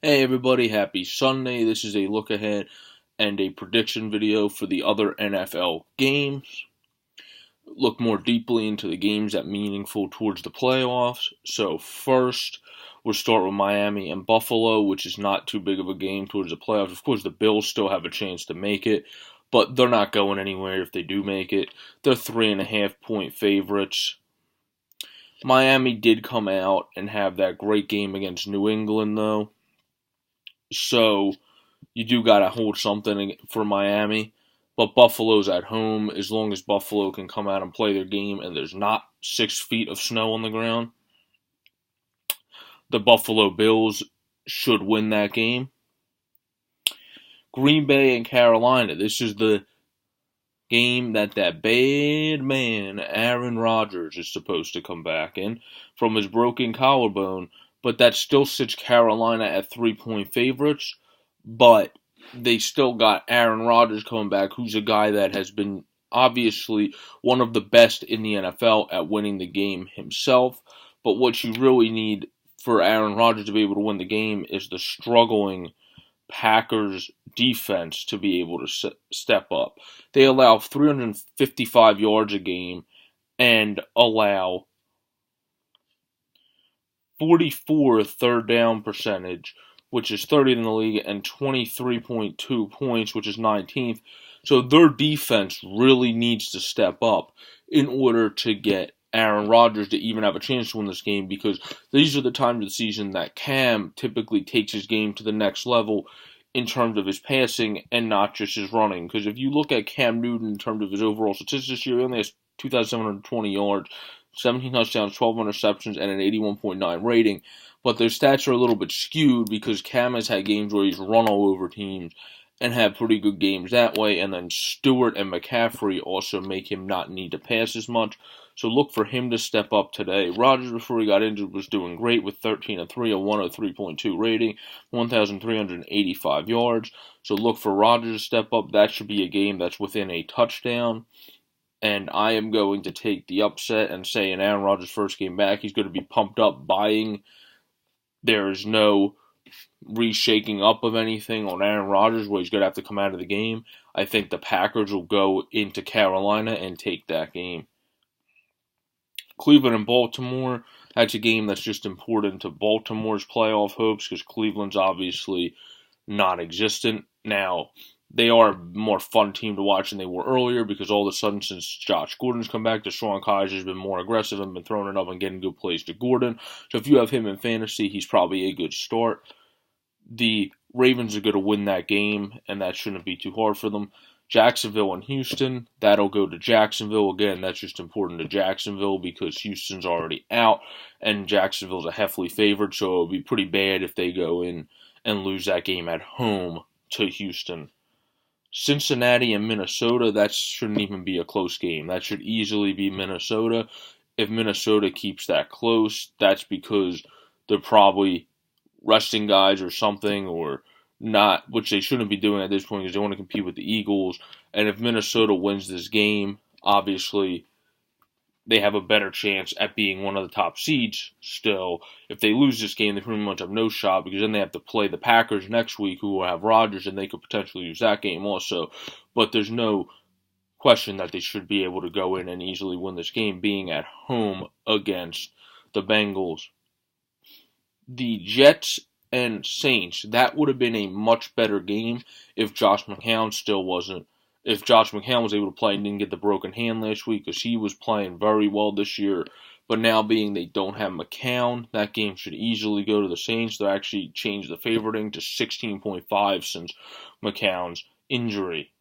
Hey everybody, happy Sunday. This is a look ahead and a prediction video for the other NFL games. Look more deeply into the games that meaningful towards the playoffs. So first, we'll start with Miami and Buffalo, which is not too big of a game towards the playoffs. Of course, the Bills still have a chance to make it, but they're not going anywhere if they do make it. They're 3.5-point favorites. Miami did come out and have that great game against New England, though. So you do got to hold something for Miami. But Buffalo's at home. As long as Buffalo can come out and play their game and there's not 6 feet of snow on the ground, the Buffalo Bills should win that game. Green Bay and Carolina. This is the game that bad man, Aaron Rodgers, is supposed to come back in from his broken collarbone. But that still sits Carolina at 3-point favorites. But they still got Aaron Rodgers coming back, who's a guy that has been obviously one of the best in the NFL at winning the game himself. But what you really need for Aaron Rodgers to be able to win the game is the struggling Packers defense to be able to step up. They allow 355 yards a game and allow 44 third down percentage, which is 30th in the league, and 23.2 points, which is 19th. So their defense really needs to step up in order to get Aaron Rodgers to even have a chance to win this game, because these are the times of the season that Cam typically takes his game to the next level in terms of his passing and not just his running. Because if you look at Cam Newton in terms of his overall statistics this year, he only has 2,720 yards, 17 touchdowns, 12 interceptions, and an 81.9 rating. But their stats are a little bit skewed because Cam has had games where he's run all over teams and had pretty good games that way. And then Stewart and McCaffrey also make him not need to pass as much. So look for him to step up today. Rodgers, before he got injured, was doing great with 13-3, a 103.2 rating, 1,385 yards. So look for Rodgers to step up. That should be a game that's within a touchdown. And I am going to take the upset and say in Aaron Rodgers' first game back, he's going to be pumped up, buying. There is no reshaking up of anything on Aaron Rodgers where he's going to have to come out of the game. I think the Packers will go into Carolina and take that game. Cleveland and Baltimore, that's a game that's just important to Baltimore's playoff hopes because Cleveland's obviously non-existent. Now, they are a more fun team to watch than they were earlier because all of a sudden, since Josh Gordon's come back, DeShone Kizer's been more aggressive and been throwing it up and getting good plays to Gordon. So if you have him in fantasy, he's probably a good start. The Ravens are going to win that game, and that shouldn't be too hard for them. Jacksonville and Houston, that'll go to Jacksonville. Again, that's just important to Jacksonville because Houston's already out, and Jacksonville's a heavily favored, so it would be pretty bad if they go in and lose that game at home to Houston. Cincinnati and Minnesota, that shouldn't even be a close game. That should easily be Minnesota. If Minnesota keeps that close, that's because they're probably resting guys or something, or not, which they shouldn't be doing at this point because they want to compete with the Eagles. And if Minnesota wins this game, obviously they have a better chance at being one of the top seeds still. If they lose this game, they pretty much have no shot because then they have to play the Packers next week, who will have Rodgers, and they could potentially lose that game also. But there's no question that they should be able to go in and easily win this game, being at home against the Bengals. The Jets and Saints, that would have been a much better game if Josh McCown if Josh McCown was able to play and didn't get the broken hand last week, because he was playing very well this year. But now being they don't have McCown, that game should easily go to the Saints. They actually changed the favoriting to 16.5 since McCown's injury.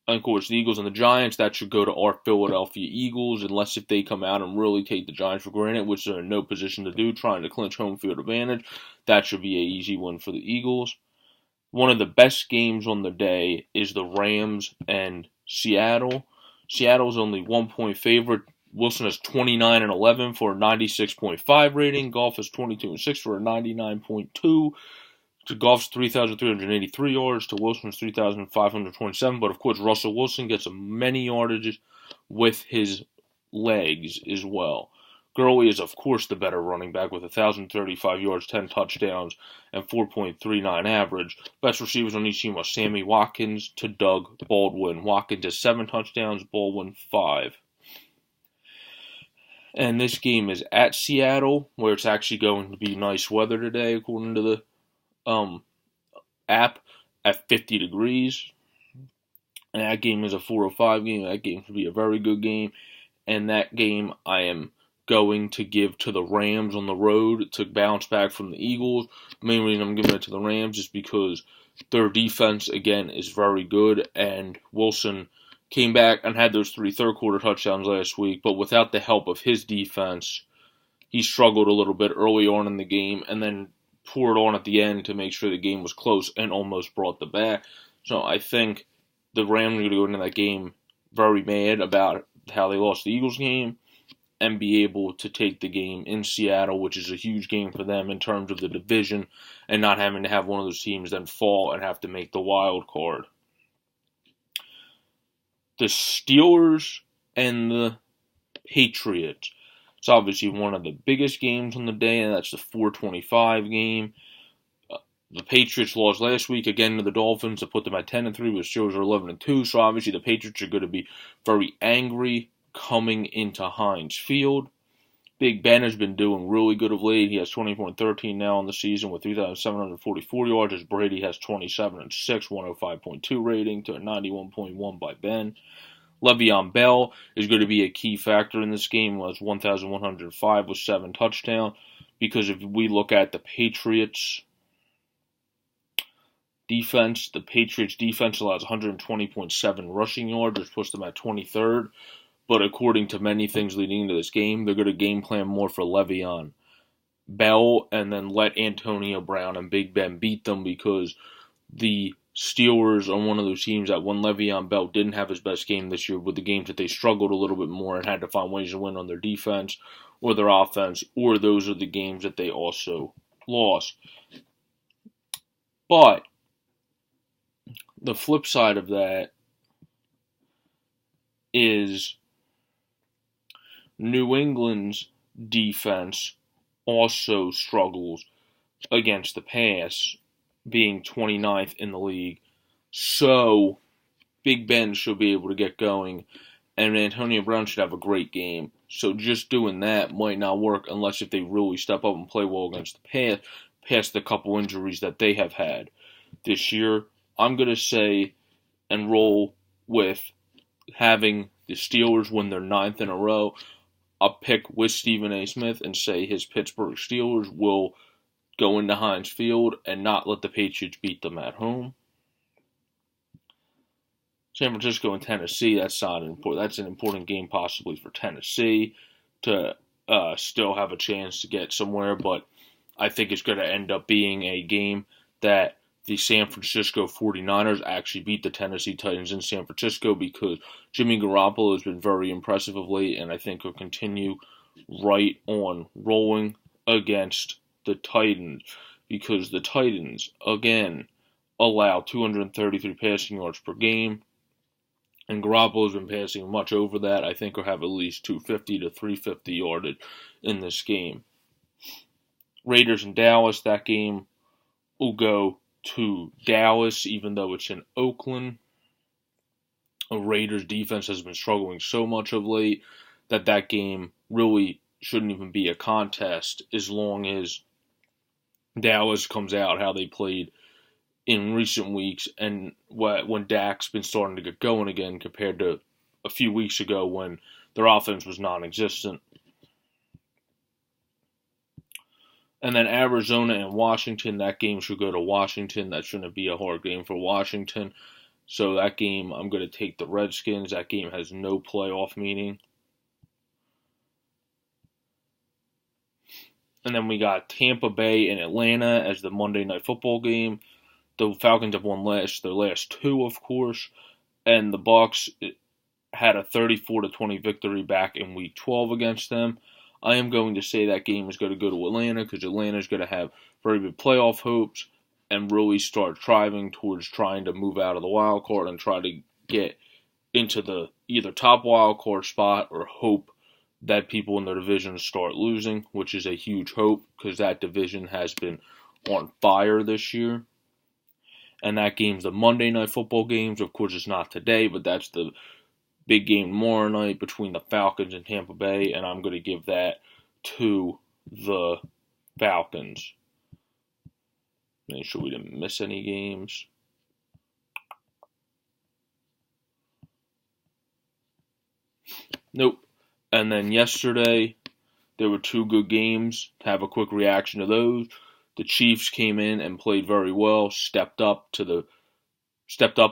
And of course, the Eagles and the Giants, that should go to our Philadelphia Eagles, unless if they come out and really take the Giants for granted, which they're in no position to do, trying to clinch home field advantage. That should be an easy win for the Eagles. One of the best games on the day is the Rams and Seattle. Seattle's only 1-point favorite. Wilson has 29-11 for a 96.5 rating. Goff has 22-6 for a 99.2. To Goff's 3,383 yards, to Wilson's 3,527. But of course, Russell Wilson gets many yardages with his legs as well. Gurley is, of course, the better running back with 1,035 yards, 10 touchdowns, and 4.39 average. Best receivers on each team are Sammy Watkins to Doug Baldwin. Watkins has 7 touchdowns, Baldwin 5. And this game is at Seattle, where it's actually going to be nice weather today, according to the app, at 50 degrees. And that game is a 4:05 game. That game should be a very good game. And that game I am going to give to the Rams on the road to bounce back from the Eagles. The main reason I'm giving it to the Rams is because their defense, again, is very good. And Wilson came back and had those 3 third-quarter touchdowns last week. But without the help of his defense, he struggled a little bit early on in the game and then poured on at the end to make sure the game was close and almost brought the back. So I think the Rams are going to go into that game very mad about how they lost the Eagles game and be able to take the game in Seattle, which is a huge game for them in terms of the division and not having to have one of those teams then fall and have to make the wild card. The Steelers and the Patriots. It's obviously one of the biggest games on the day, and that's the 4:25 game. The Patriots lost last week again to the Dolphins to put them at 10-3, but the Steelers are 11-2. So obviously the Patriots are going to be very angry coming into Heinz Field. Big Ben has been doing really good of late. He has 24-13 now on the season with 3,744 yards. As Brady has 27-6, 105.2 rating to a 91.1 by Ben. Le'Veon Bell is going to be a key factor in this game. Was 1,105 with 7 touchdowns. Because if we look at the Patriots defense, the Patriots defense allows 120.7 rushing yards, which puts them at 23rd. But according to many things leading into this game, they're going to game plan more for Le'Veon Bell and then let Antonio Brown and Big Ben beat them, because the Steelers are one of those teams that when Le'Veon Bell didn't have his best game this year, with the games that they struggled a little bit more and had to find ways to win on their defense or their offense, or those are the games that they also lost. But the flip side of that is New England's defense also struggles against the pass, being 29th in the league. So Big Ben should be able to get going, and Antonio Brown should have a great game. So just doing that might not work unless if they really step up and play well against the pass, past the couple injuries that they have had this year. I'm going to say and roll with having the Steelers win their 9th in a row. I'll pick with Stephen A. Smith and say his Pittsburgh Steelers will go into Heinz Field and not let the Patriots beat them at home. San Francisco and Tennessee, that's an important game possibly for Tennessee to still have a chance to get somewhere, but I think it's going to end up being a game that the San Francisco 49ers actually beat the Tennessee Titans in San Francisco, because Jimmy Garoppolo has been very impressive of late, and I think he'll continue right on rolling against the Titans, because the Titans, again, allow 233 passing yards per game, and Garoppolo's been passing much over that. I think he'll have at least 250 to 350 yardage in this game. Raiders and Dallas, that game will go to Dallas, even though it's in Oakland. The Raiders defense has been struggling so much of late that game really shouldn't even be a contest, as long as Dallas comes out how they played in recent weeks and when Dak's been starting to get going again compared to a few weeks ago when their offense was non-existent. And then Arizona and Washington, that game should go to Washington. That shouldn't be a hard game for Washington. So that game, I'm going to take the Redskins. That game has no playoff meaning. And then we got Tampa Bay and Atlanta as the Monday Night Football game. The Falcons have won their last 2, of course. And the Bucs had a 34-20 victory back in Week 12 against them. I am going to say that game is going to go to Atlanta, because Atlanta is going to have very big playoff hopes and really start striving towards trying to move out of the wild card and try to get into the either top wild card spot or hope that people in the division start losing, which is a huge hope because that division has been on fire this year. And that game's the Monday Night Football games. Of course, it's not today, but that's the big game tomorrow night between the Falcons and Tampa Bay, and I'm going to give that to the Falcons. Make sure we didn't miss any games. Nope. And then yesterday, there were two good games. To have a quick reaction to those, the Chiefs came in and played very well, stepped up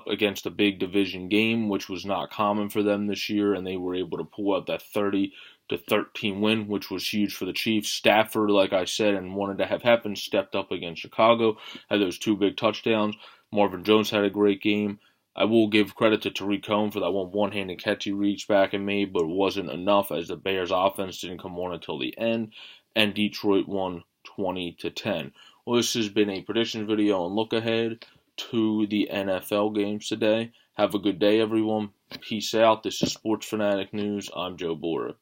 against a big division game, which was not common for them this year, and they were able to pull out that 30-13 win, which was huge for the Chiefs. Stafford, like I said and wanted to have happen, stepped up against Chicago, had those two big touchdowns. Marvin Jones had a great game. I will give credit to Tariq Cohen for that one-handed catch he reached back and made, but it wasn't enough as the Bears' offense didn't come on until the end, and Detroit won 20-10. Well, this has been a predictions video and look ahead to the NFL games today. Have a good day, everyone. Peace out. This is Sports Fanatic News. I'm Joe Bora.